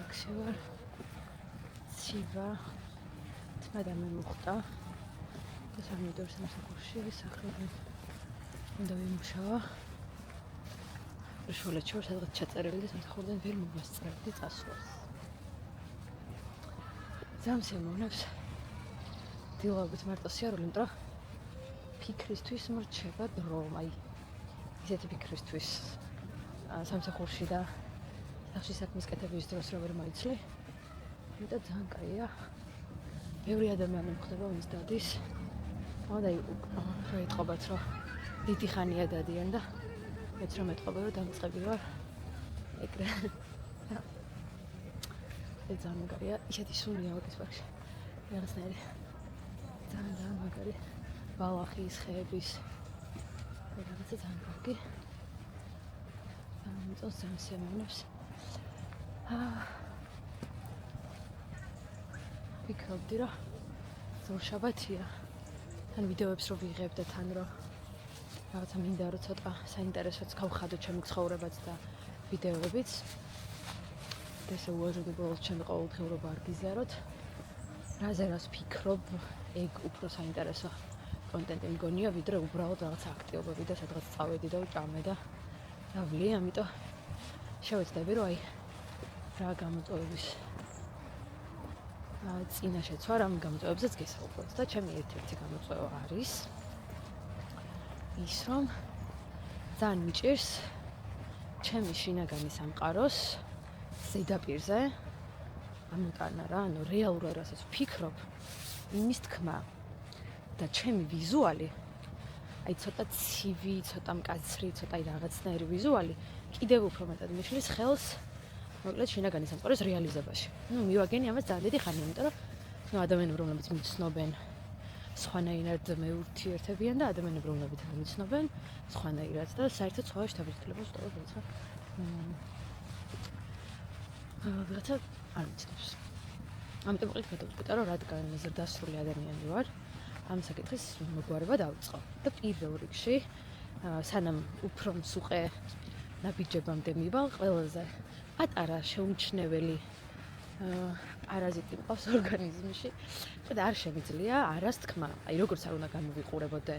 ქალაქში ვარ. ცივა თმა და მე მოხდა და სამედროს სამსახურში საქმე უნდა ვიმუშავა. შუალედ შორს სადღაც ჩაწერილი და სამსახურიდან ვერ მოვასწრებდი წასვლას. ძალიან შემოვნებს დილაობით მარტო სიარული, იმიტომ რომ ფიქრისთვის მრჩება დრო, აი ისეთი ფიქრისთვის სამსახურში და სახში საქმის კეთების დროს რა ვერ მოიცლი. იმიტომ ძალიან კაია. ბევრი ადამიანი მხვდება, ვინც დადის. და რა იტყობათ, რომ დიდი ხანია დადიან და მეც რომ ეტყობა, რომ დამწყები ვარ. ეგრე. ძალიან კაია. ისეთი სულია ვაკის პარკში. რაღაცნაირი. ძალიან მაგარი. ბალახის, ხეების. რაღაცა ძალიან კარგი. ამიტომ ძალიან შემოვნებს. ვიქნებდი, რომ ზურშაბათია. თან ვიდეოებს რო ვიღებ და თან რო რაღაცა მინდა რომ ცოტა საინტერესოც გავხადო ჩემი ცხოვრებაც და ვიდეოებიც. ესე უაზრდებოდ ჩემი ყოველდღიურობა არ გიზიაროთ. რაზე რას ვფიქრობ, ეგ უფრო საინტერესო კონტენტი მგონია, ვიდრე უბრალოდ რაღაც აქტივობები და სადღაც წავედი და ვჭამე და ავლი, ამიტომ შევეცდები, რომ აი რა გამოწვევების წინა შეცვა, რამ გამოწვევებზეც გესაუბროთ და ჩემი ერთ-ერთი გამოწვევა არის ის, რომ ძალიან მიჭირს ჩემი შინაგანი სამყაროს ზედაპირზე ამოტანა რა, ანუ რეალურად რასაც ვფიქრობ, იმის თქმა და ჩემი ვიზუალი, აი ცოტა ცივი, ცოტა მკაცრი, ცოტა რაღაცნაირი ვიზუალი კიდევ უფრო მეტად მიშლის ხელს მოკლედ შინაგანი სამყაროს რეალიზებაში. მივაგენი ამას ძალიან დიდი ხანია, იმიტომ რომ ადამიანები, რომლებიც მიცნობენ სხვანაირად მეურთიერთებიან და ადამიანები, რომლებიც არ მიცნობენ სხვანაირად და საერთოდ სხვა შთაბეჭდილებას ვტოვებ, როცა ვიღაცა არ მიცნობს. ამიტომ მოკლედ გადავწყვიტა, რომ რადგან ზრდასრული ადამიანი ვარ, ამ საკითხის მოგვარება დავიწყო. და პირველ რიგში, სანამ უფრო მსუყე ნაბიჯებამდე მივალ, ყველაზე პატარა შეუმჩნეველი პარაზიტი მყავს ორგანიზმში. და არ შემიძლია არას თქმა. აი როგორც არ უნდა გამოვიყურებოდე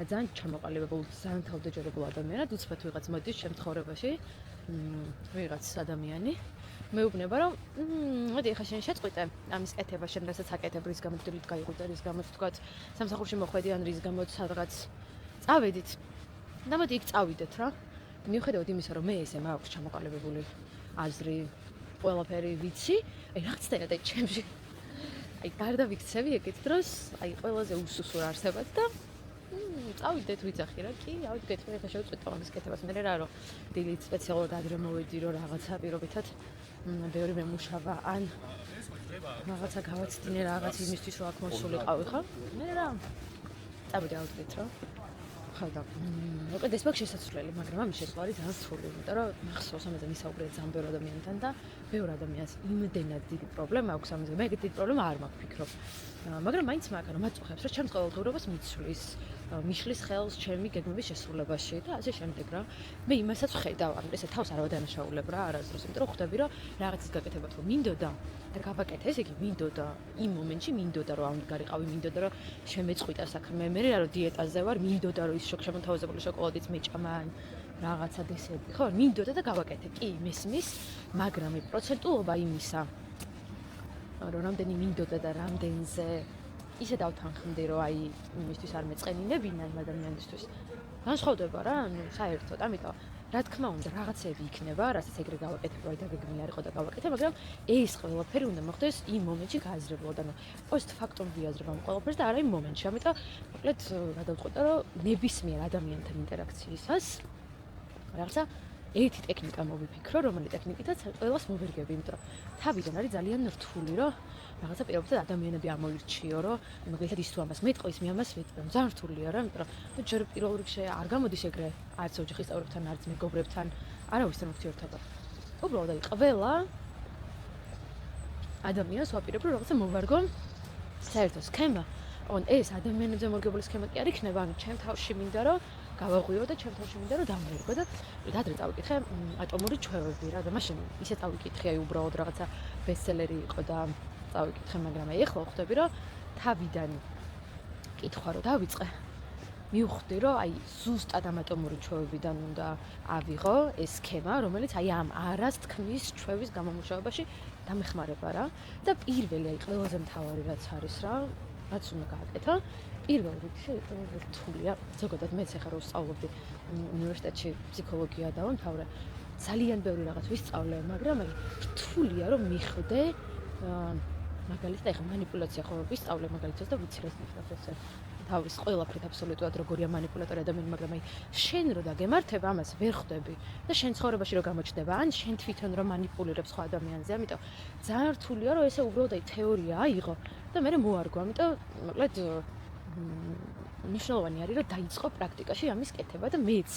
ძალიან ჩამოყალიბებულ, ძალიან თავდაჯერებულ ადამიანად, უცბად ვიღაც მოდის ჩემ ცხოვრებაში, ვიღაც ადამიანი მეუბნება, რომ მოდი ახლა შენ შეწყვიტე ამის კეთება, შენ რასაც აკეთებ, რის გამოც დილით გაიღვიძე, რის გამოც თქვათ სამსახურში მოხვედი ან რის გამოც სადღაც წავედით. და მოდი იქ წავიდეთ რა. მიუხედავად იმისა, რომ მე ესე მაქვს ჩამოყალიბებული აზრი, ყველაფერი ვიცი, აი რაღაცნაირად აი ჩემში აი გარდა ვიქცევი ეგეთ დროს, აი ყველაზე უსუსურ არსებად და წავიდეთ ვიძახი რა, კი, ავით გეტყვი, ახლა შევწყვეტ ამის კეთებას. მე რა რომ დილით სპეციალურად ადრე მოვედი, რომ რაღაცა პირობითად ბევრი მემუშავა ან რაღაცა გავაცდინე რაღაც იმისთვის, რომ აქ მოსულიყავი, ხო? მე რა წავიდე ავდგეთ რა. ხო და მოკლედ ეს მაქვს შესაძლებელი, მაგრამ ამის შესვლა არის ძალიან სრული, იმიტომ რომ მახსოვს ამაზე მისაუბრეთ ძალიან ბევრ ადამიანთან და ბევრ ადამიანს იმდენად დიდი პრობლემა აქვს ამაზე. მე ეგეთი პრობლემა არ მაქვს, ვფიქრობ. მაგრამ მაინც მაგა რომ აწუხებს, რომ ჩემს ყოველდღიურობას მიცვლის, მიშლის ხელს ჩემი გეგმების შესრულებაში და ასე შემდეგ რა. მე იმასაც ვხედავ, ანუ ესე თავს არ ვადანაშაულებ რა არასდროს, იმიტომ რომ ხვდები, რომ რაღაცის გაკეთებათ რომ მინდოდა და გავაკეთე, ესე იგი მინდოდა, იმ მომენტში მინდოდა რომ ამ გარიყავი, მინდოდა რომ შემეწყვიტა საქმე, მე რა რომ დიეტაზე ვარ, მინდოდა რომ ის შემოთავაზებული შოკოლადიც მეჭამა ან რაღაცა დესერტი, ხო, მინდოდა და გავაკეთე. კი, მესმის, მაგრამ პროცენტულობა იმისა, რომ რამდენი მინდოდა და რამდენზე ისე დავთანხმდი, რომ აი იმისთვის არ მეწყენინებინან ადამიანისთვის. განსხვავდება რა, ანუ საერთოდ, ამიტომ რა თქმა უნდა, რაღაცები იქნება, რასაც ეგრე გავაკეთებ, აი დაგეგმილი არ იყო და გავაკეთე, მაგრამ ეს ყველაფერი უნდა მოხდეს იმ მომენტში გააზრებულად, ანუ პოსტფაქტუმ ვიაზრებ ამ ყველაფერს და არა იმ მომენტში. ამიტომ მოკლედ გადავწყვიტე, რომ ნებისმიერ ადამიანთან ინტერაქციისას რაღაცა ერთი ტექნიკა მოვიფიქრო, რომელი ტექნიკითაც ყველას მოვერგები, იმიტომ რომ თავიდან არის ძალიან რთული, რომ რაღაცა პირობითად ადამიანები ამოირჩიო, რომ მაგალითად ის თუ ამას მეტყვის, მე ამას მეტყვი. ძალიან რთულია რა, იმიტომ რომ ჯერ პირველ რიგში არ გამოდის ეგრე არც ოჯახის წევრებთან, არც მეგობრებთან, არავისთან ურთიერთობა. უბრალოდ აი ყველა ადამიანს ვაპირებ, რომ რაღაცა მოვარგო საერთო სქემა. ეს ადამიანებზე მორგებული სქემა კი არ იქნება, ანუ ჩემ თავში მინდა, რომ გავაღვიო და ჩემ თავში მინდა რომ დამოერგო და ადრე წავიკითხე ატომური ჩვევები რა და მაშინ ისე წავიკითხე აი უბრალოდ რაღაცა ბესტსელერი იყო და წავიკითხე მაგრამ აი ახლა ხვდები რომ თავიდან კითხვა რომ დავიწყე მივხვდი რომ აი ზუსტად ამ ატომური ჩვევებიდან უნდა ავიღო ეს სქემა რომელიც აი ამ არას თქმის ჩვევის გამომუშავებაში დამეხმარება რა და პირველი აი ყველაზე მთავარი რაც არის რა რაც უნდა გააკეთო პირველ რიგში რთულია ზოგადად მეც ახლა რომ ვსწავლობდი უნივერსიტეტში ფსიქოლოგია დავამთავრე ძალიან ბევრი რაღაც ვისწავლე მაგრამ აი რთულია რომ მიხვდე მაგალითად ახლა მანიპულაცია ხო ვისწავლე მაგალითად და ვიცი რა ნიშნავს ეს თავის ყველაფრით აბსოლუტურად როგორია მანიპულატორი ადამიანი მაგრამ აი შენ რო დაგემართება ამას ვერ ხვდები და შენ ცხოვრებაში რო გამოჩნდება ან შენ თვითონ რო მანიპულირებ სხვა ადამიანზე ამიტომ ძალიან რთულია რომ ესე უბრალოდ აი თეორია აიღო და მე მოარგო ამიტომ მოკლედ მნიშვნელოვანი არის რომ დაიწყო პრაქტიკაში ამის კეთება და მეც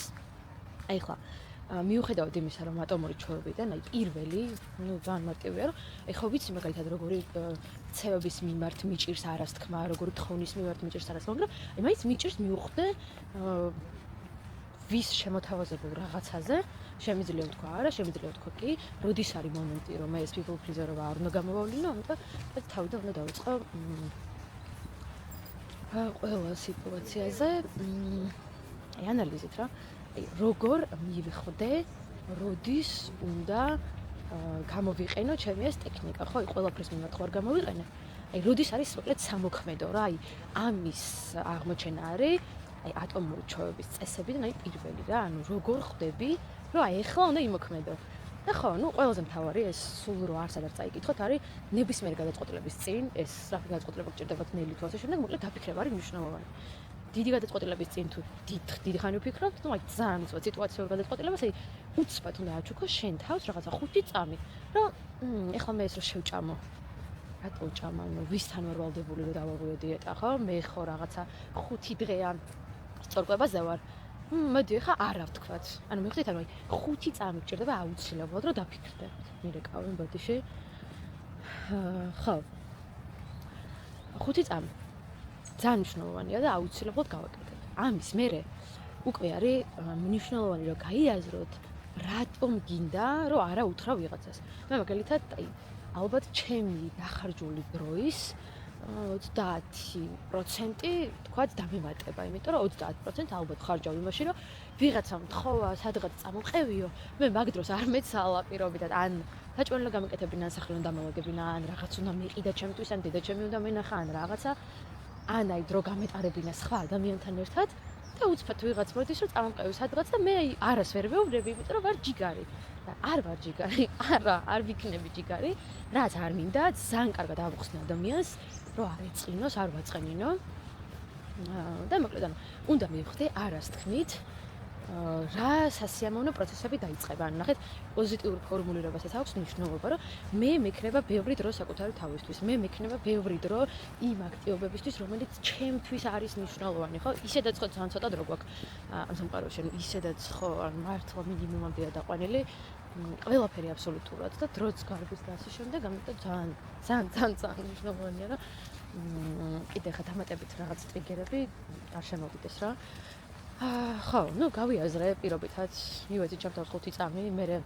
აი ხლა მიუხედავად იმისა რომ ატომური ჩვევებიდან აი პირველი ნუ ძალიან მარტივია რომ აი ხო ვიცი მაგალითად როგორი ცევების მიმართ მიჭირს არას თქმა როგორი თხოვნის მიმართ მიჭირს არას მაგრამ აი მაინც მიჭირს მივხვდე ვის შემოთავაზებულ რაღაცაზე შემიძლია ვთქვა არა შემიძლია ვთქვა კი როდის არის მომენტი რომ ეს people pleaser-ობა არ უნდა გამოავლინო ამიტომ თავიდან უნდა დავიწყო ყველა სიტუაციაზე აი ანალიზით რა აი როგორ მივხვდე როდის უნდა გამოვიყენო ჩემი ეს ტექნიკა ხო აი ყველაფრის მიმართ ხوار გამოვიყენე აი როდის არის მოკლედ სამოქმედო რა აი ამის აღმოჩენა არის აი ატომური ჩვევების წესებიდან აი პირველი რა ანუ როგორ ხვდები რომ აი ახლა უნდა იმოქმედო და ხო ნუ ყველაზე მთავარი ეს სულ რო არ სადაც წაიკითხოთ არის ნებისმიერ გადაწყვეტილების წინ ეს რა გადაწყვეტილება გჭირდებათ ნელი თუ ასე შემდეგ მოკლედ დაფიქრება არის მნიშვნელოვანი დიდი გადაწყვეტილების წინ თუ დიდი ხანი ვფიქრობთ, ну, აი ძალიან უცბად სიტუაციურ გადაწყვეტილებას, აი უცბად უნდა აჩუქო შენ თავს რაღაცა 5 წამი, რომ ეხლა მე ეს რო შევჭამო. რატო ვჭამა, ну, ვისთან ვარ ვალდებული რომ დავაღვიო დიეტა, ხო? მე ხო რაღაცა 5 დღეა სწორკვებაზე ვარ. მოდი ეხლა არა ვთქვათ. ანუ მივხვდით, ანუ აი 5 წამი გჭირდება აუცილებლად რომ დაფიქრდე. მირეკავენ ბოდიში. ხო. 5 წამი ძალიან მნიშვნელოვანია და აუცილებლად გავაკეთებ. ამის მერე უკვე არის მნიშვნელოვანი რომ გაიაზროთ რატომ გინდა რომ არა უთხრა ვიღაცას. მე მაგალითად აი ალბათ ჩემი დახარჯული დროის 30% თქვათ დამემატება, იმიტომ რომ 30% ალბათ ხარჯავ იმაში რომ ვიღაცამ თხოვა სადღაც წამოყევიო, მე მაგ დროს არ მეცალა პირობითად ან დაჭვენება გამეკეთებინა, ან სახლიდან დამოვაგებინა, ან რაღაც უნდა მიყიდა ჩემთვის, ან დედაჩემი უნდა მენახა, ან რაღაცა ან აი დრო გამეტარებინა სხვა ადამიანთან ერთად და უცბად ვიღაც მოდის რომ წამოყევი სადღაც და მე აი არას ვერ ვეუბნები, იმიტომ რომ ვარ ჯიგარი და არ ვარ ჯიგარი, არ ვიქნები ჯიგარი, რაც არ მინდა, ძალიან კარგად ავუხსნე ადამიანს, რომ არ ეწყინოს, არ ვაწყენინო და მოკლედ ანუ უნდა მივხვდე არას თქმით რა სასიამოვნო პროცესები დაიწყება. ანუ ნახეთ, პოზიტიურ ფორმულირებასაც აქვს მნიშვნელობა, რომ მე მექნება ბევრი დრო საკუთარი თავისთვის. მე მექნება ბევრი დრო იმ აქტივობებისთვის, რომელიც ჩემთვის არის მნიშვნელოვანი, ხო? ისედაც ხო ძალიან ცოტა დრო გვაქვს ამ სამყაროში, ანუ ისედაც ხო მართლა მინიმუმამდეა დაყვანილი, ყველაფერი აბსოლუტურად და დროც გარბის და ასე შემდეგ, ამიტომ ძალიან მნიშვნელოვანია, რომ კიდე ხა დამატებით რაღაც ტრიგერები არ შემოვიდეს რა. ხო, ну, გავიაზრე პირობითად, მივეცი ჩემთან 5 წამი, მე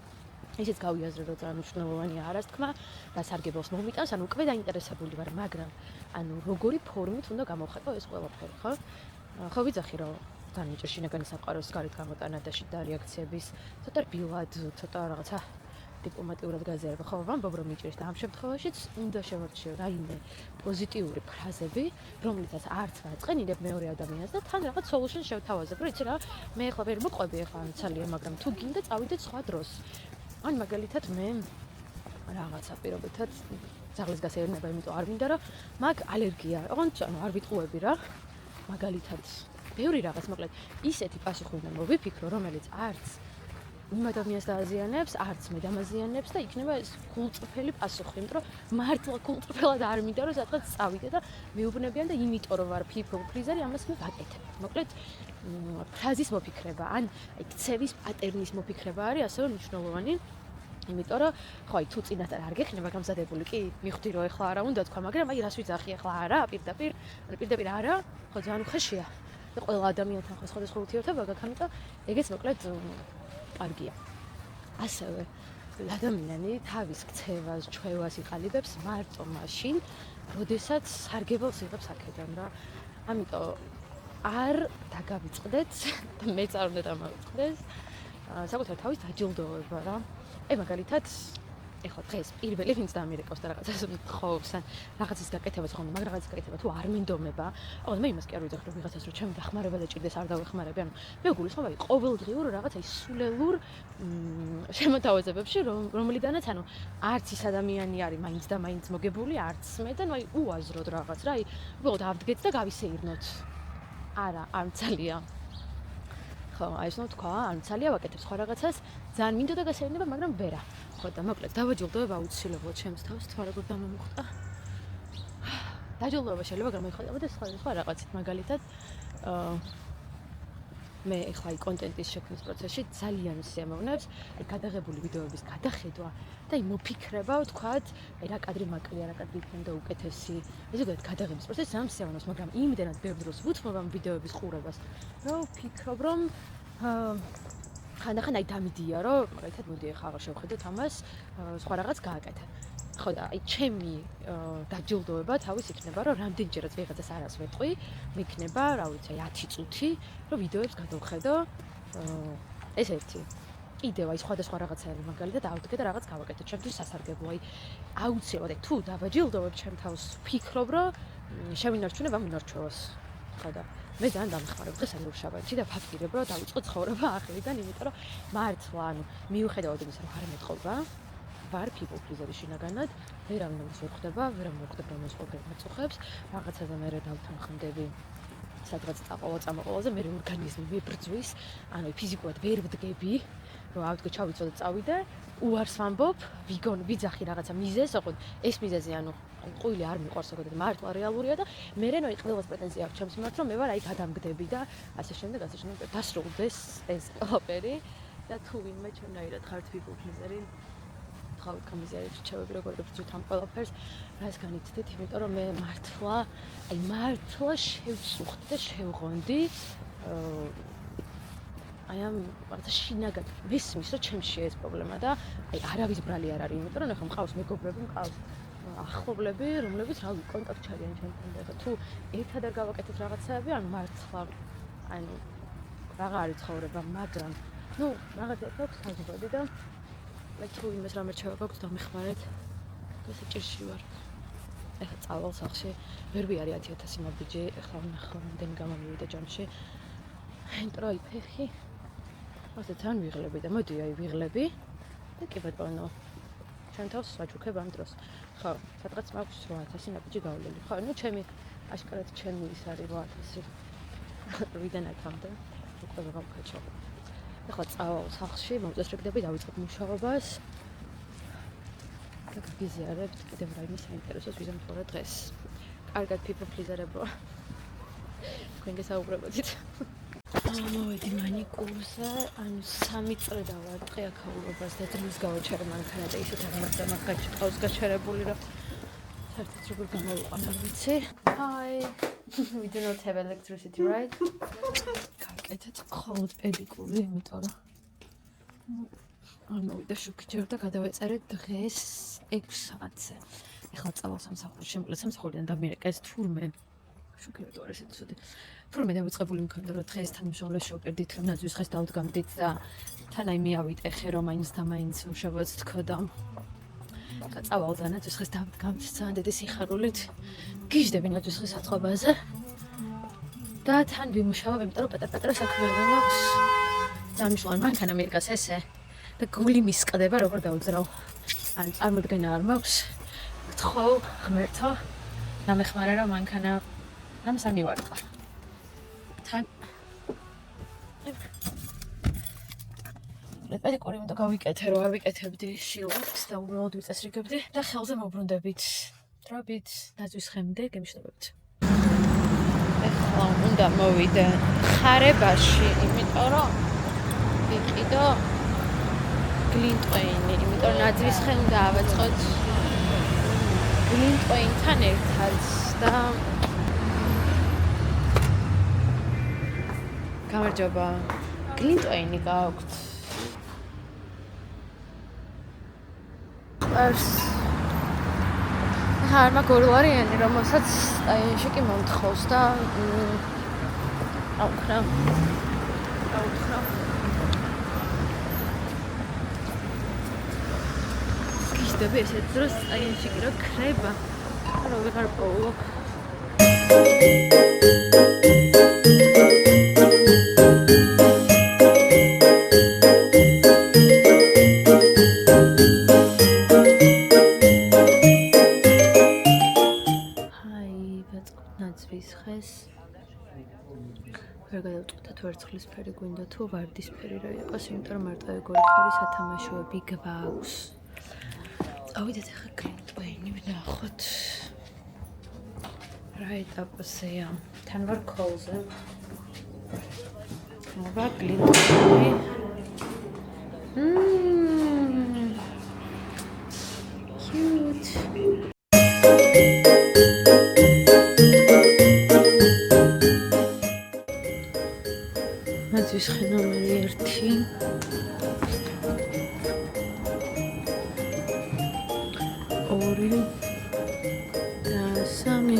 ისიც გავიაზრე, რომ ძალიან მნიშვნელოვანია არას თქმა და სარგებელს მომიტანს, ანუ უკვე დაინტერესებული ვარ, მაგრამ ანუ როგორი ფორმით უნდა გამოვხატო ეს ყველაფერი, ხო? ხო ვიძახი, რომ ძალიან მიჭირს შინაგანი სამყაროს გარეთ გამოტანა და შიდა რეაქციების ცოტა რბილად, ცოტა რაღაცა დიპლომატიურად გაზიარება, ხო, ვამბობ რომ მიჭირს და ამ შემთხვევაშიც უნდა შევარჩიო რაიმე პოზიტიური ფრაზები, რომლითაც არც ვაწყენინებ მეორე ადამიანს და თან რაღაც solution შევთავაზებ, რომ იცი რა, მე ახლა ვერ მოყვები ახლა ძალიან, მაგრამ თუ გინდა წავიდეთ სხვა დროს. ან მაგალითად მე რაღაცა პირობითად ძაღლის გასეირნება, იმიტომ არ მინდა რომ მაგ ალერგია, ანუ არ ვიტყუები რა. მაგალითად ბევრი რაღაც მოკლედ ისეთი პასუხი უნდა მოვიფიქრო, რომელიც არც იმ ადამიანს დააზიანებს, არც მე დამაზიანებს და იქნება ეს გულწრფელი პასუხი, იმიტომ რომ მართლა გულწრფელად არ მინდა რომ სადღაც წავიდე და მეუბნებიან და იმიტომ რომ ვარ people pleaser-ი, ამას მე ვაკეთებ. მოკლედ ფრაზის მოფიქრება, ან აი ქცევის პატერნის მოფიქრება არის ასევე მნიშვნელოვანი. იმიტომ რომ ხო აი თუ წინასწარ არ გექნება გამზადებული კი მივხვდი რომ ეხლა არა უნდა თქვა, მაგრამ აი რას ვიძახი ეხლა არა, პირდაპირ არა, ხო ძალიან უხეშია. და ყველა ადამიანთან ხო სხვადასხვა ურთიერთობა გაქვს, ამიტომ ეგეც მოკლედ კარგია. ასევე ადამიანი თავის ქცევას, ჩვევას იყალიბებს მარტო მაშინ, როდესაც სარგებელს იღებს აქედან რა. ამიტომ არ დაგავიწყდეთ და მეც არ უნდა დამავიწყდეს საკუთარ თავის დაჯილდოება რა. მაგალითად ეხლა დღეს პირველი ვინც დამირეკავს და რაღაცას გთხოვს ან რაღაცის გაკეთებას ხომ მაგრამ რაღაცის გაკეთება თუ არ მინდომება მე იმას კი არ ვიძახი რომ ვიღაცას რომ ჩემი დახმარება დაჭირდეს არ დავეხმარები ანუ მე გულისხმობ აი ყოველდღიურ რაღაცა ის სულელურ შემოთავაზებებში რომელიდანაც ანუ არც ის ადამიანი არის მაინც და მაინც მოგებული არც მე და აი უაზროდ რაღაც რა აი უბრალოდ ავდგეთ და გავისეირნოთ არა არ მცალია ხო აი ეს თქვა არ მცალია ვაკეთებ სხვა რაღაცას ძალიან მინდოდა გასეირნება მაგრამ ვერა ხო და მოკლედ დავაჯილდოებ აუცილებლად ჩემს თავს თქვა როგორ დამომხვდა დაჯილდოება შეიძლება გამოიხატებოდეს სხვა რაღაცით მაგალითად მე ეხლა აი კონტენტის შექმნის პროცესში ძალიან სიამოვნებს აი გადაღებული ვიდეოების გადახედვა და აი მოფიქრება ვთქვათ აი რა კადრი მაკლია რა კადრი იქნებოდა უკეთესი ეს ზოგადად გადაღების პროცესი ძალიან სიამოვნებს მაგრამ იმდენად ბევრ დროს ვუთმობ ამ ვიდეოების ყურებას რომ ვფიქრობ რომ ხანდახან აი დამიდია რომ მაგალითად მოდი ახლა აღარ შევხედოთ ამას სხვა რაღაც გააკეთე ხო და აი ჩემი დაჯილდოება თავის იქნება რომ რამდენჯერაც ვიღაცას არას ვეტყვი მიქნება რა ვიცი აი 10 წუთი რომ ვიდეოებს გადავხედო ეს ერთი კიდევ აი სხვადასხვა რაღაცები მაგალითად ავდგე და რაღაც გავაკეთე ჩემთვის სასარგებლო აი აუცილებლად აი თუ დავაჯილდოვებ ჩემ თავს ვფიქრობ რომ შევინარჩუნებ ამ ინარჩევას ხო და მე ძალიან დამეხმარებ დღეს არის უშაბათი და ვფიქრებ რომ დავიწყო ცხოვრება ახალიდან იმიტომ რომ მართლა ანუ მიუხედავად იმისა რომ არ მეტყობა ვარ people pleaser-ი შინაგანად, ვერავინ ვერ ხვდება, ვერ მოხდება რომ ეს ყოველ მოწუხებს, რაღაცაზე მე დავთანხმდები, სადღაც წამოყოლაზე მე ორგანიზმი მებრძვის, ანუ ფიზიკურად ვერ ვდგები, რომ ავდგე ჩავიწო და წავიდე, უარს ვამბობ, ვიძახი რაღაცა მიზეზს, ოღონდ ეს მიზეზი ანუ ყույლი არ მიყვარს ზოგადად მართლა რეალურია და მე რენოი ყველას პრეტენზია აქვს ჩემს მიმართ რომ მე ვარ აი გადამგდები და ასე შემდეგ დასრულდეს ეს ყველაფერი და თუ ვინმე ჩემნაირად ხართ people pleaser-ი ხავთ კომიზიარებს ჩავები როგორ ვწვით ამ ყველაფერს რას განიცდით იმიტომ რომ მე მართლა შევსუხდი და შევღონდი აი ამ რაღაცა შინაგან მისმის რომ ჩემში ეს პრობლემა და აი არავის ბრალი არ არის იმიტომ რომ ახლა მყავს მეგობრები მყავს ახლობლები რომლებიც რავი კონტაქტში არიან ჩემთან და თუ ერთად არ გავაკეთეთ რაღაცები ანუ მართლა ანუ რაღა არის ცხოვრება მაგრამ ნუ რაღაცა აქვს საზღვრები და თუ იმას რამე რჩევა გაქვს დამეხმარეთ და საჭირში ვარ ეხლა წავალ სახლში ვერ ვიარი 10000 მობიჯი ეხლა ვნახო რამდენი გამომივიდა ჯამში იმიტომ რომ ფეხი ასე თან ვიღლები და მოდი აი ვიღლები და კი ბატონო ჩვენ თავს ვაჯუქებ ამ დროს ხო სადღაც მაქვს 8000 მობიჯი გავლილი ხო ნუ ჩემი აშკარად ჩემი ის არის 8000 ვიდან აქამდე უკვე გავხაჭო ეხლა წავალ სახლში, მომწესრიგდები, დავიწყებ მუშაობას. და გიზიარებთ კიდევ რაიმე საინტერესოს ვიზამთვრა დღეს. კარგად people pleaser-ებო. თქვენ გესაუბრებოდით. მოვედი მანიკურზე, ანუ 3 წრე დავაწყე აქაურობას და დღეს გავაჩერე მანქანა და ისეთ აღმართემახაში ყავს გაჩერებული რომ საერთოდ როგორ გამოვიყან არ ვიცი. Hi. We do not have electricity, right? ეთეთ ხოლმე პედიკური, იმიტომ რომ მოვიდა შუქი ჯერ და გადავეწერე დღეს 6 საათზე. ეხლა წავალ სამსახურში, შემიძლია სამსახურიდან დამირეკე ეს თურმე. შუქი რატო არ ესეთი ცუდი. თურმე დავიწყებული მქონდა რომ დღესთან მშობლებს შევკერდით რომ ნაძვის ხეს დავდგამდით და თან აი მეავიტეხე რომ მაინც და მაინც უშავოც თქოდა. ეხლა წავალ და ნაძვის ხეს დავდგამთ ძალიან დიდი სიხარულით. გიждები ნაძვის ხეს აწყობაზე. და თან ვიმუშავებ, იმიტომ რომ პატარ-პატარა საქმეები მაქვს. დამიშვალ მანქანა მერკას ესე და გული მისყდება როგორ დავძრავ. ან წარმოდგენა არ მაქვს. გთხოვ ღმერთო, დამეხმარა რომ მანქანა რამს არ მივარტყა. თან პედიკური უნდა გავიკეთე, რომ არ ვიკეთებდი შილვარს და უბრალოდ ვიწესრიგებდი და ხელზე მოbrunდებით. დრობით ნაძვის ხემდე გემშვიდობებთ. ეხლა უნდა მოვიდე ხარებაში, იმიტომ რომ ვიყიდო გლინტვეინი, იმიტომ რომ ნაძვის ხე უნდა ავაწყოთ გლინტვეინთან ერთად და გამარჯობა. გლინტვეინი გაქვთ. ყარს. ხარ მაგორლარიანი, რომელსაც სტაილში კი მომთხოვს და აუხრა. გიშდები ესეთ დროს სტაილში კი რა ქრება. რა ვეღარ პოულობ. ვერ გადავწყვეტეთ ვერცხლისფერი გვინდა თუ ვარდისფერი რა იყოს, იმიტომ რომ მარტო ეგორი ფერი სათამაშოები გვაქვს. წავიდეთ ახლა გლინტვეინი ვნახოთ. რა ეტაპზეა? თან ვარ კოლზე. მოვა გლინტვეინი. Cute. მათთვის ნომერი 1 2 და 3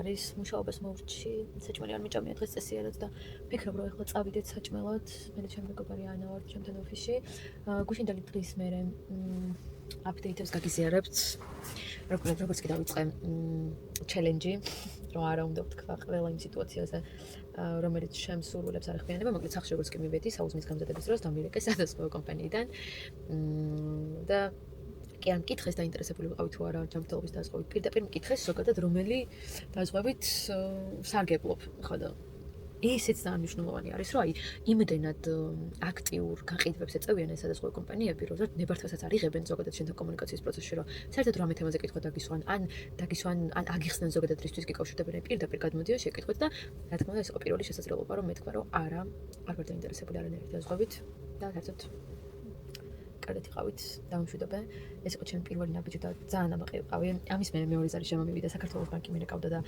არის მუშაობას მოვრჩი, საჭმელი არ მიჭამია დღეს წესიერად და ფიქრობ რომ ახლა წავიდეთ საჭმელად, მე და ჩემი მეგობარი ანა ვარ ჩემთან ოფისში. გუშინდელი დღის მერე აპდეიტებს გაგიზიარებთ. როგორც კი დავიწყე ჩელენჯი, რომ არა უნდა ვთქვა ყველა იმ სიტუაციაზე, რომელიც შემსრულებს არ ხმიანება, მოკლედ სახში როგორც კი მივედი საუზმის გამზადების დროს დამირეკე სადასხმევ კომპანიიდან და კი არ მკითხეს დაინტერესებული ვიყავი თუ არა ჯანმრთელობის დაზღვევით. პირდაპირ მკითხეს ზოგადად რომელი დაზღვევით სარგებლობ. ხო და ისიც ძალიან მნიშვნელოვანი არის, რომ იმდენად აქტიურ გაყიდვებს ეწევიან ეს სადაზღვევ კომპანიები, რომ ნებართვასაც არ იღებენ ზოგადად შენთან კომუნიკაციის პროცესში, რომ საერთოდ რამე თემაზე კითხვა დაგისვან, ან აგიხსნან ზოგადად რისთვის გიკავშირდებიან, პირდაპირ გადმოდიან შეკითხვით და რა თქმა უნდა ეს იყო პირველი შესაძლებლობა, რომ მეთქვა, რომ არ ვარ დაინტერესებული არანაირი დაზღვევით და საერთოდ კარგად იყავით, დამშვიდობე. ეს იყო ჩემი პირველი ნაბიჯი და ძალიან ამაყი ვიყავი. ამის მერე მეორე ზარი შემომივიდა საქართველოს ბანკი მე რეკავდა და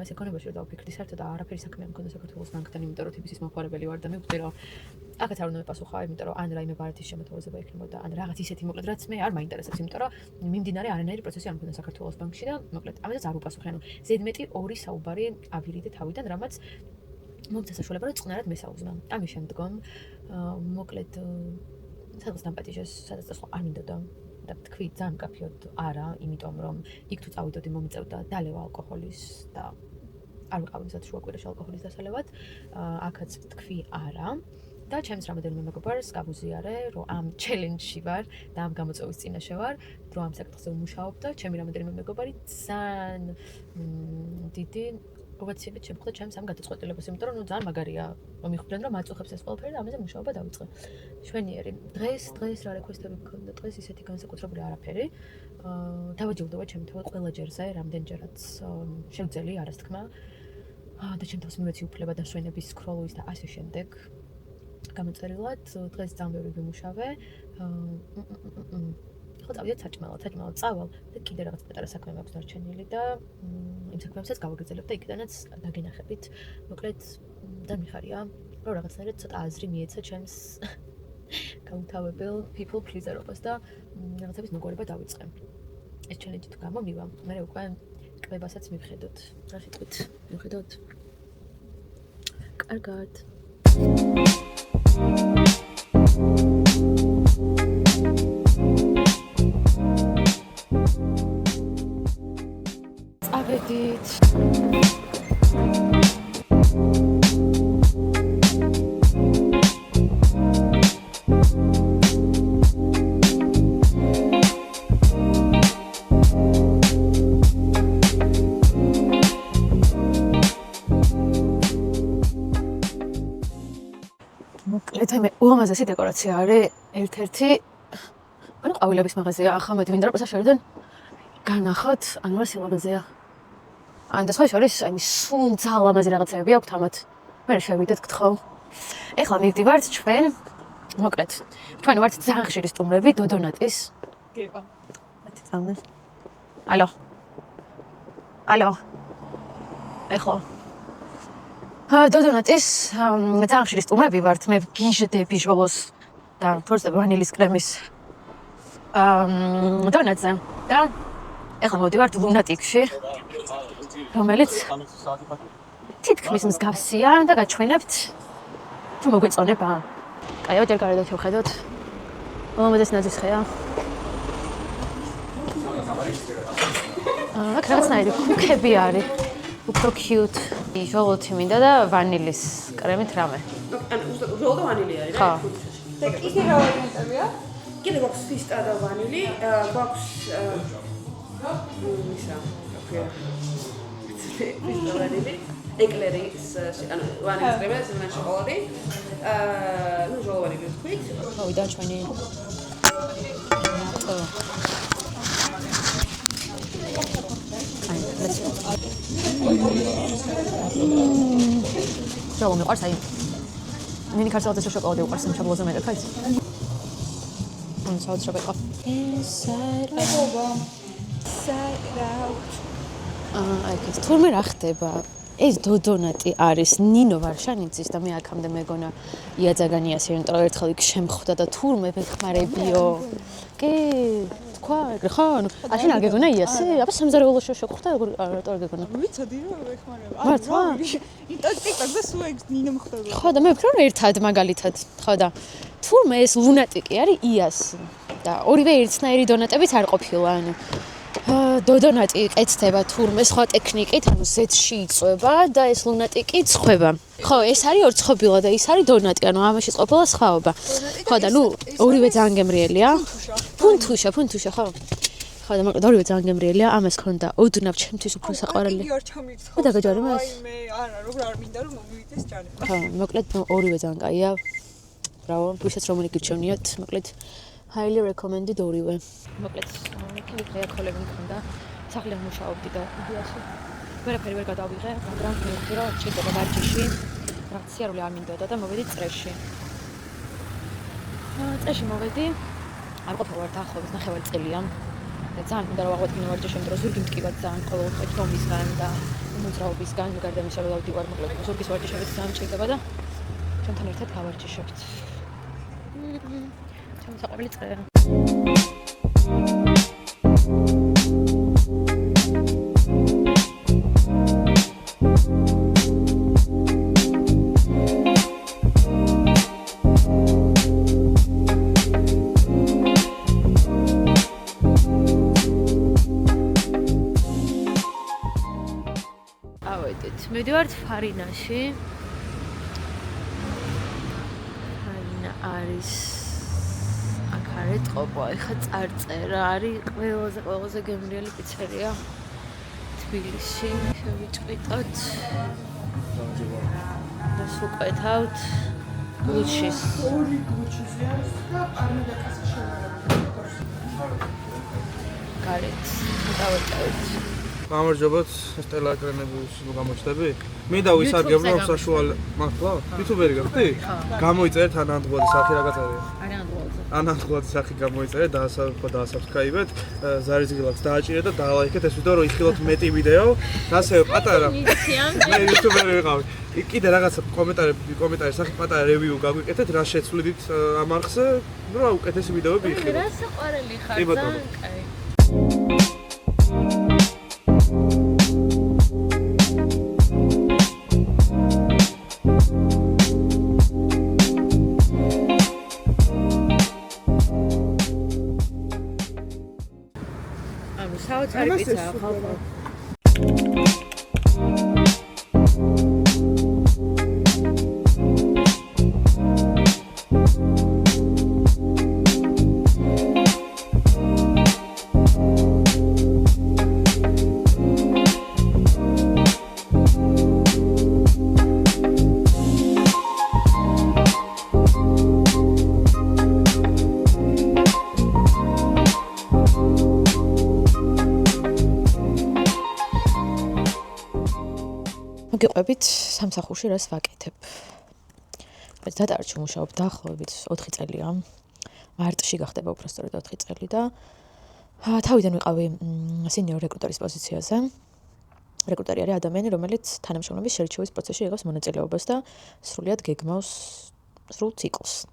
ეს ეკონომიკაში რომ დავფიქრდი, საერთოდ არაფერი საქმე არ მქონდა საქართველოს ბანკთან, იმიტომ რომ თბილისის მომხმარებელი ვარ და მივხვდი რომ აქაც არ უნდა მეპასუხა, იმიტომ რომ ან რაიმე ბარათის შემოთავაზება იქნებოდა, ან რაღაც ისეთი მოკლედ რაც მე არ მაინტერესებს, იმიტომ რომ მიმდინარე არანაირი პროცესი არ მქონდა საქართველოს ბანკში და მოკლედ ამასაც არ უპასუხე. ანუ ზედმეტი 2 საუბარი ავირიდე თავიდან, რამაც მომცა საშუალება რომ წყნარად მესაუზნა. ამის შემდგომ მოკლედ სადაც დამპატიჟეს, სადაც წასვლა არ მინდოდა და თქვი ძალიან მკაფიოდ არა, იმიტომ რომ იქ თუ წავიდოდი მომიწევდა დალევა ალკოჰოლის და არ ვიყავი მზად შუაკვირაში ალკოჰოლის დასალევად. აქაც თქვი არა და ჩემს რამოდენიმე მეგობარს გავუზიარე, რომ ამ ჩელენჯში ვარ და ამ გამოწვევის წინაშე ვარ, რომ ამ საკითხზე ვმუშაობ და ჩემი რამოდენიმე მეგობარი ძალიან დიდი პროვოცაციებით შემხვდა ჩემს ამ გადაწყვეტილებას, იმიტომ რომ ძალიან მაგარია რომ მიხვდნენ რომ მაწუხებს ეს ყველაფერი და ამაზე მუშაობა დავიწყე. შვენიერი. დღეს რა რეკვესტები მქონდა, დღეს ისეთი განსაკუთრებული არაფერი. დავაჯილდოვა ჩემ თავს ყველა ჯერზე, რამდენჯერაც შევძელი არასთქმა. და ჩემ თავს მივეცი უფლება დასვენების სკროლვის და ასე შემდეგ. გამოწერილად დღეს ძალიან ბევრი ვიმუშავე. ხო წავიდეთ საჭმელად წავალ და კიდე რაღაც პატარა საქმე მაქვს დარჩენილი და იმ საქმეებსაც გავაგრძელებ და იქიდანაც დაგინახებით. მოკლედ და მიხარია, რომ რაღაცნაირად ცოტა აზრი მიეცა ჩემს გაუთავებელ people pleaser-ობას და რაღაცების მოგვარება დავიწყე. ეს ჩელენჯი თუ გამომივა, მე უკვე კლებასაც მივხედოთ. რა სიტყვით, მივხედოთ. კარგად. წავედით. უამაზესი დეკორაცია არის ერთ-ერთი ანუ ყვავილების მაღაზია ახლა მე მინდა რომ პასაჟერიდან განახოთ ანუ რა სილამაზეა ან და სხვა შორის აი სულ ძალამაზი რაღაცები აქვს თამათ მე შევიდეთ გთხოვ ეხლა მივდივართ ჩვენ მოკლედ ჩვენ ვართ ძალიან ხშირი სტუმრები დოდონატის გიყვა მათი წამეს ალო ეხლა დოდონატის ძალიან ხშირი სტუმრები ვართ მე გიჟდები ჟოლოს და თორსა ვანილის კრემის დონატზე და ეხლა მოვდივართ ლუნატიკში რომელიც თითქმის მსგავსია და გაჩვენებთ თუ მოგვეწონება კაი ოჯერ გარედან შევხედოთ მომედეს ნაძვის ხეა აქ რაღაცნაირი ქუქები არის უფრო cute ჟოლოთი მინდა და ვანილის კრემით რამე ანუ ჟოლო და ვანილი არის რა და კიდე რა ვარიანტებია კიდე გვაქვს ფისტა და ვანილი გვაქვს ისა ფისტა ვანილი ეკლერის ანუ ვანილის კრემა ზენა შოკოლადი ნუ ჟოლო ვანილი ვთქვით მოვიდა ჩვენი ჟოლო მიყვარს აი მინი ქართულადაც შოკოლადი უყვარს ამ შაბლოზე მეტად ხაიც საუთ შობეკო inside out აი ეს თურმე რა ხდება ეს დოდონატი არის ნინო ვარშანიძის და მე აქამდე მეგონა იაძაგანიას იმიტომ რომ ერთხელ იქ შემხვდა და თურმე ვეხმარებიო კი თქვა ეგრე ხო ანუ აშენ არ გეგონა იასი აბა სამზარეულო შოხდა რატო არ გეგონა ვიცოდი რომ ვეხმარება მართლა ტიკტოკზე სულ ეგ ნინო მხდება ხო და მე ვფიქრობ რომ ერთად მაგალითად ხო და თურმე ეს ლუნატიკი არის იასი და ორივე ერთნაირი დონატებიც არ ყოფილა ანუ დოდონატი კეთდება თურმე სხვა ტექნიკით, ანუ ზეთში იწვება და ეს ლუნატიკი ცხება. ხო, ეს არის ორცხობილა და ის არის დონატი, ანუ ამაში ყოფილა სხვაობა. ხო და ნუ ორივე ძალიან გემრიელია. ფუნთუშა, ხო. ხო და მოკლედ ორივე ძალიან გემრიელია, ამას ქონდა ოდნავ ჩემთვის უფრო საყვარელი. იგი არ ჩამირცხავს. და გაგაჯარი მას? მე არა, როგორ არ მინდა რომ მოვივიდეს ჯარება. ხო, მოკლედ ორივე ძალიან კაია. ბრავო, ვისაც რომ მოგირჩევნიათ, მოკლედ highly recommended ორივე. მოკლედ, მეკილი რეაქოლები მქონდა. სახლი მუშაობდი და იდეაში. ვერაფერი ვერ გადავიღე, მაგრამ მივხვდი რომ ჭირდება ვარჯიში. რაღაც სიარული არ მინდოდა და მოვედი წრეში. წრეში მოვედი. არ ყოფილვარ დაახლოებით 9 წელია. და ძალიან მინდა რომ აღვადგინო ვარჯიში, იმიტომ რომ ზურგი მტკივარ ძალიან ყოველთვის რომისგან და მოძრაობისგან გარდა იმისა რომ დავდივარ მოკლედ ზურგის ვარჯიშებიც ძალიან ჭირდება და ჩვენთან ერთად გავარჯიშებთ. საყვარელი წრეა. ავედით, მივდივართ ფარინაში. ფარინა არის არის ტყობა, ეხა წარწერა არის ყველაზე გემრიელი პიცერია თბილისში. შევიჭყვიტოთ. და სუყვეთავთ გუჩის. ორი გუჩიზია და არმედაკასი შემოგვიყვარს. გარეთ დავეჭავთ. გამარჯობათ, სტელა ეკრანების გამოჩნდები. მინდა ვისარგებლო რომ საშუალო მართლა? YouTube-ერი გაქვთ? გამოიწერეთ ანანდღუაძე სახე რა გაწერია? ანანდღუაძე სახე გამოიწერეთ, დაასაბსკრაიბეთ, ზარიზგილაკს დააჭირეთ და დაალაიქეთ ეს ვიდეო რომ იხილოთ მეტი ვიდეო. ასევე პატარა მე YouTube-ერი ვიყავი. კიდე რაღაცა კომენტარი სახე პატარა რევიუ გაგვიკეთეთ, რა შეცვლით ამ არხზე, რომ უკეთესი ვიდეოები იხილოთ. რა საყვარელი ხარ, ძალიან კაი. საოცარი პიცაა ხალხო. მოგიყვებით სამსახურში რას ვაკეთებ. დატარჩი მუშაობ დაახლოებით 4 წელია. მარტში გახდება უბრალოდ 4 წელი და თავიდან ვიყავი სინიორ რეკრუტერის პოზიციაზე. რეკრუტერი არის ადამიანი, რომელიც თანამშრომლობის შერჩევის პროცესში იღებს მონაწილეობას და სრულიად გეგმავს სრულ ციკლს.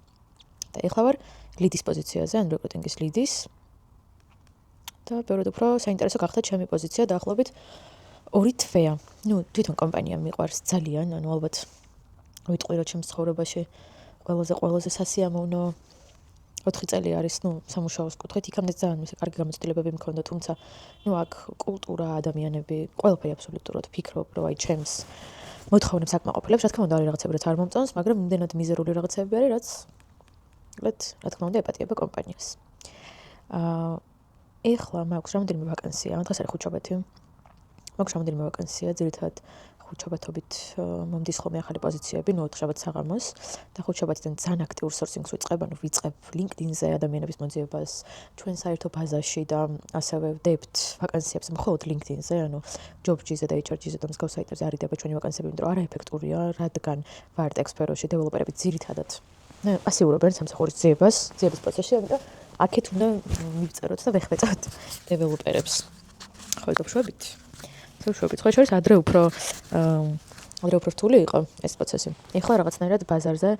და ეხლა ვარ ლიდის პოზიციაზე, ან რეკრუტინგის ლიდის. და ბევრად უფრო საინტერესო გახდა ჩემი პოზიცია დაახლოებით 2 თვეა. თვითონ კომპანია მიყვარს ძალიან, ალბათ ვიტყვი რომ ჩემს ცხოვრებაში ყველაზე სასიამოვნო 4 წელი არის, სამუშაოს კუთხით, იქამდე ძალიან კარგი გამოცდილებები მქონდა, თუმცა აქ კულტურა, ადამიანები, ყველაფერი აბსოლუტურად ფიქრობ, რომ აი ჩემს მოთხოვნებს აკმაყოფილებს, რა თქმა უნდა, არის რაღაცები, რაც არ მომწონს, მაგრამ იმდენად მიზერული რაღაცები არის, რაც რა თქმა უნდა, ეპატიება კომპანიას. ეხლა მაქვს რამდენიმე ვაკანსია, დღეს არის ხუთშაბათი. მაქვს რამდენიმე ვაკანსია, ძირითადად ხუთშაბათობით მომდის ხოლმე ახალი პოზიციები, 4 შაბათს საღამოს და ხუთშაბათიდან ძალიან აქტიურ სორსინგს ვიწყებ, ვიწყებ LinkedIn-ზე ადამიანების მოძიებას, ჩვენ საერთო ბაზაში და ასევე ვდებთ ვაკანსიებს მხოლოდ LinkedIn-ზე, JobJs-ზე და HRG-ზე და მსგავს საიტებზე არიდება ჩვენი ვაკანსიები, იმიტომ რომ არაეფექტურია, რადგან ვართ ექსპეროში დეველოპერები ძირითადად პასიურობენ სამსახურის ძიებას პროცესში, ამიტომ აქეთ უნდა მივწეროთ და ვეხვეწოთ დეველოპერებს. ხო, ვშვებით. ხო, შორის ადრე უფრო რთული იყო ეს პროცესი. ეხლა რაღაცნაირად ბაზარზე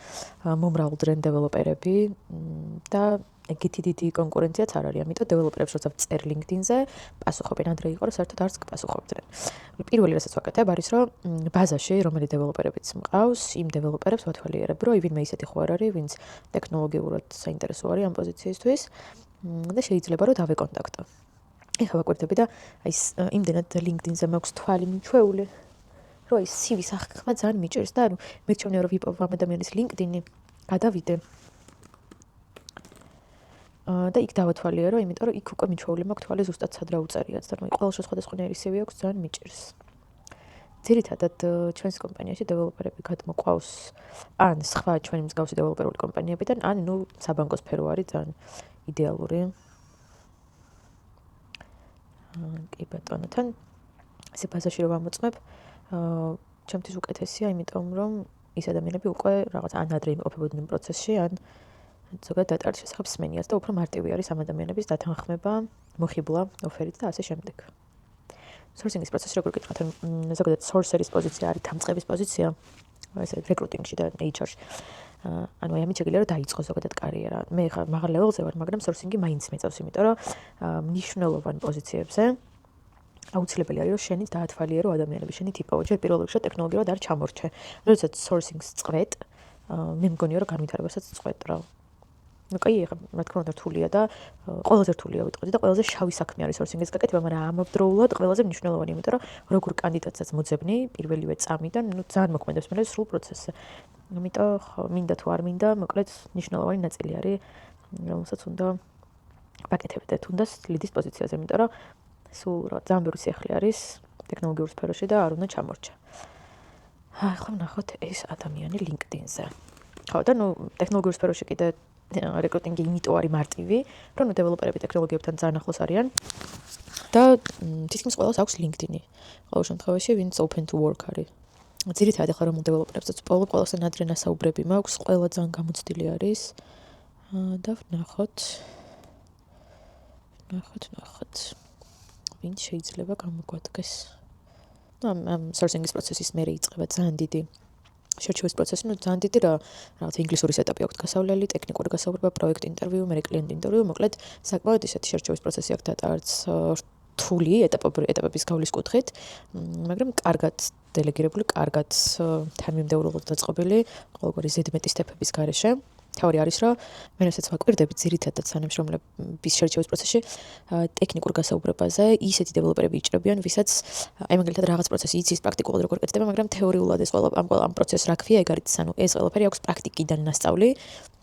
მომრავლდნენ დეველოპერები და ეგეთი დიდი კონკურენციაც არ არის, ამიტომ დეველოპერებს როცა ვწერ LinkedIn-ზე, პასუხობენ, ადრე იყო, რომ საერთოდ არც პასუხობდნენ. პირველი რასაც ვაკეთებ არის, რომ ბაზაში რომელი დეველოპერებიც მყავს, იმ დეველოპერებს ვათვალიერებ, რომ ვინმე ისეთი ხო არ არის, ვინც ტექნოლოგიურად საინტერესო არის ამ პოზიციისთვის და შეიძლება რომ დავეკონტაქტო. ეხლა ვაკვირდები და აი იმდენად LinkedIn-ზე მაქვს თვალი მიჩვეული, რომ ის CV-ს აღქმა ძალიან მიჭირს და მერჩევნია რომ ვიპოვო ამ ადამიანის LinkedIn-ი, გადავიდე. და იქ დავათვალიერო, იმიტომ რომ იქ უკვე მიჩვეული მაქვს თვალი ზუსტად სად რა უწერიათ და ყველა სხვადასხვანაირი CV აქვს ძალიან მიჭირს. ძირითადად ჩვენს კომპანიაში დეველოპერები გადმოყვავს ან სხვა ჩვენი მსგავსი დეველოპერული კომპანიებიდან, ან საბანკო სფერო არის ძალიან იდეალური. კი ბატონო, თან ესე ბაზაში რომ ამოწმებ, ჩემთვის უკეთესია, იმიტომ რომ ის ადამიანები უკვე რაღაც ან ადრე იმყოფებოდნენ პროცესში, ან ზოგადად დატარჩ შესახებ სმენიას და უფრო მარტივი არის ამ ადამიანების დათანხმება, მოხიბლა, ოფერით და ასე შემდეგ. სორსინგის პროცესი როგორ გითხართ, ზოგადად სორსერის პოზიცია არის დამწყების პოზიცია, ესე რეკრუტინგში და HR-ში. ანუ აი ამით შეგიძლია რომ დაიწყო ზოგადად კარიერა. მე ხა მაღალ ლეველზე ვარ, მაგრამ სორსინგი მაინც მეწევს, იმიტომ რომ მნიშვნელოვან პოზიციებზე აუცილებელი არის რომ შენი დაათვალიერო ადამიანები, შენი ტიპოვა, ჯერ პირველ რიგში ტექნოლოგიურად არ ჩამორჩე. როდესაც სორსინგს წყვეთ, მე მგონია რომ განვითარებასაც წყვეთ რა. კაი, რა თქმა უნდა რთულია და ყველაზე რთულია ვიტყოდი და ყველაზე შავი საქმე არის სორსინგის გაკეთება, მაგრამ ამავდროულად ყველაზე მნიშვნელოვანი, იმიტომ რომ როგორ კანდიდატსაც მოძებნი პირველივე წამიდან, ძალიან მოქმედებს მე სრულ პროცესზე. ამიტომ მინდა თუ არ მინდა, მოკლედ მნიშვნელოვანი ნაწილი არის, რომელსაც უნდა ვაკეთებდე თუნდაც ლიდის პოზიციაზე, იმიტომ რომ სულ ძალიან ბევრი სიახლე არის ტექნოლოგიურ სფეროში და არ უნდა ჩამორჩა. ახლა ვნახოთ ეს ადამიანი LinkedIn-ზე. ხო, და ტექნოლოგიურ სფეროში კიდე რეკრუტინგი იმიტომ არის მარტივი, რომ დეველოპერები ტექნოლოგიებთან ძალიან ახლოს არიან და თითქმის ყველას აქვს LinkedIn-ი. ყოველ შემთხვევაში, ვინც open to work არის. ძირითადად ახლა რომ დეველოპერებსაც ვპოვებ, ყველასთან ადრე ნასაუბრები მაქვს, ყველა ძალიან გამოცდილი არის. და ვნახოთ. ვინ შეიძლება გამოგვადგეს. ამ სორსინგის პროცესის მერე იწყება ძალიან დიდი შერჩევის პროცესი, ძალიან დიდი რაღაც ინგლისურის ეტაპი აქვს გასავლელი, ტექნიკური გასაუბრება, პროექტ ინტერვიუ, მერე კლიენტ ინტერვიუ, მოკლედ საკმაოდ ისეთი შერჩევის პროცესი აქვს დატარც რთული ეტაპების გავლის კუთხით, მაგრამ კარგად დელეგირებული, კარგად თანმიმდევრულად დაწყობილი, ყოველგვარი ზედმეტი სტეპების გარეშე. თავი არის, რომ მე რასაც ვაკვირდები ძირითადად თანამშრომლების შერჩევის პროცესში ტექნიკურ გასაუბრებაზე ისეთი დეველოპერები იჭრებიან, ვისაც აი მაგალითად რაღაც პროცესი იცის პრაქტიკულად როგორ კეთდება, მაგრამ თეორიულად ეს ამ პროცესს რა ქვია, ეგ არის ანუ ეს ყველაფერი აქვს პრაქტიკიდან მასწავლი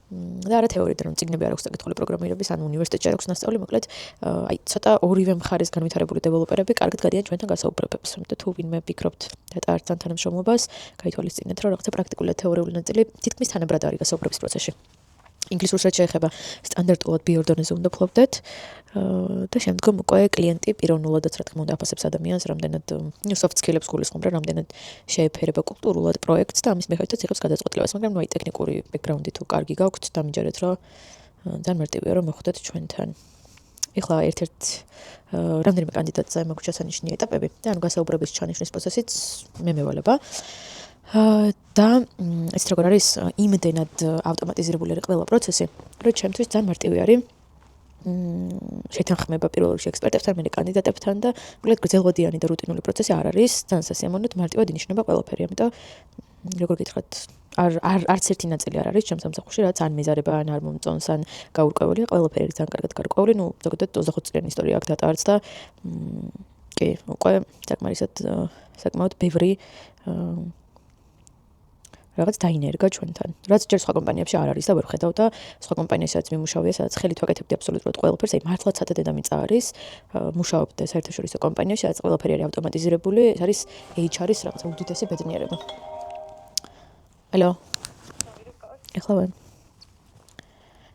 და არა თეორიიდან, რომ წიგნები არ აქვს დაკითხული პროგრამირების, ან უნივერსიტეტში არ აქვს მასწავლი, მოკლედ აი ცოტა ორივე მხარეს განვითარებული დეველოპერები კარგად გადიან ჩვენთან გასაუბრებებს. ამიტომ თუ ვინმე ფიქრობთ დატარებთ თანამშრომლობას, გაითვალისწინეთ, რომ რაღაცა პრაქტიკული და თეორიული ნაწილი თითქმის თანაბრად არის გასაუბრების პროცესში. ინგლისურს რაც შეეხება სტანდარტულად B2 დონეზე უნდა ფლობდეთ და შემდგომ უკვე კლიენტი პიროვნულადაც რა თქმა უნდა აფასებს ადამიანს რამდენად soft skill-ებს გულისხმობ რა რამდენად შეეფერება კულტურულად პროექტს და ამის მიხედვითაც იღებს გადაწყვეტილებას მაგრამ ნუ აი ტექნიკური ბექგრაუნდი თუ კარგი გაქვთ დამიჯერეთ რომ ძალიან მარტივია რომ მოხვდეთ ჩვენთან ეხლა ერთ-ერთ რამდენიმე კანდიდატზე მაქვს შესანიშნავი ეტაპები და ანუ გასაუბრების ჩანიშვნის პროცესიც მე მევალება და ეს როგორ არის იმდენად ავტომატიზირებული არის ყველა პროცესი რომ ჩემთვის ძალიან მარტივი არის შეთანხმება პირველ რიგში ექსპერტებთან მე კანდიდატებთან და მოკლედ გრძელვადიანი და რუტინული პროცესი არ არის ძალიან სასიამოვნოდ მარტივად ინიშნება ყველაფერი ამიტომ როგორ გითხრათ არც ერთი ნაწილი არ არის ჩემს სამსახურში რაც ან მეზარება ან არ მომწონს ან გაურკვეველია ყველაფერი ძალიან კარგად გარკვეული ნუ ზოგადად 25 წლიანი ისტორია აქვს დატარც და კი უკვე საკმაოდ ბევრი რაღაც დაინერგა ჩვენთან. რაც ჯერ სხვა კომპანიებში არ არის და ვერ ხედავ და სხვა კომპანიებსაც მიმუშავია, სადაც ხელით ვაკეთებდი აბსოლუტურად ყველაფერს, აი მართლაც სადა დედამიწა არის. მუშაობდი საერთაშორისო კომპანიაში, სადაც ყველაფერი არის ავტომატიზირებული, ეს არის HR-ის რაღაც უდიდესი ბედნიერება. Hello. ეხლა ვარ.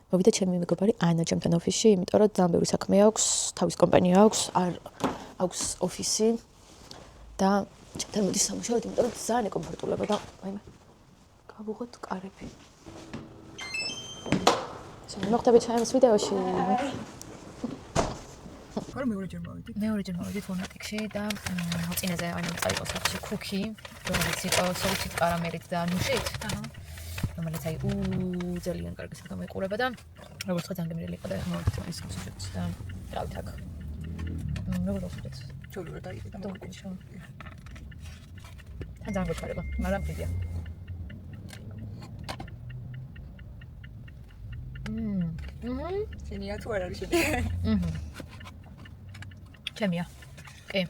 მოვიდა ჩემი მეგობარი ანა ჩემთან ოფისში, იმიტომ რომ ძალიან ბევრი საქმე აქვს, თავის კომპანია აქვს, არ აქვს ოფისი და ჩემთან მოდის სამუშაოდ, იმიტომ რომ ძალიან ეკომფორტულება და აი გავუღოთ კარები. მოხდები ჩემს ვიდეოში. ხარ მეორეჯერ მოვიდი. მეორეჯერ მოვიდი ფონატიკში და წინაზე აი მომწაიყო სახში ქუქი, რომელიც იყო სოუსით კარამელით და ნუშით. რომელიც აი ძალიან კარგი საქმე ეყურება და როგორც ხო ძალიან გემრიელი იყო და ეხლა მოვიდი ეს სუჟეტს და გავით აქ. როგორ ვასუჯეთ? ჩაურა დაიწყე და მოვიდი. თან ძალიან გოჩარება, მაგრამ ფიდია. შენია თუ არ არის შენი? ჩემია. კი.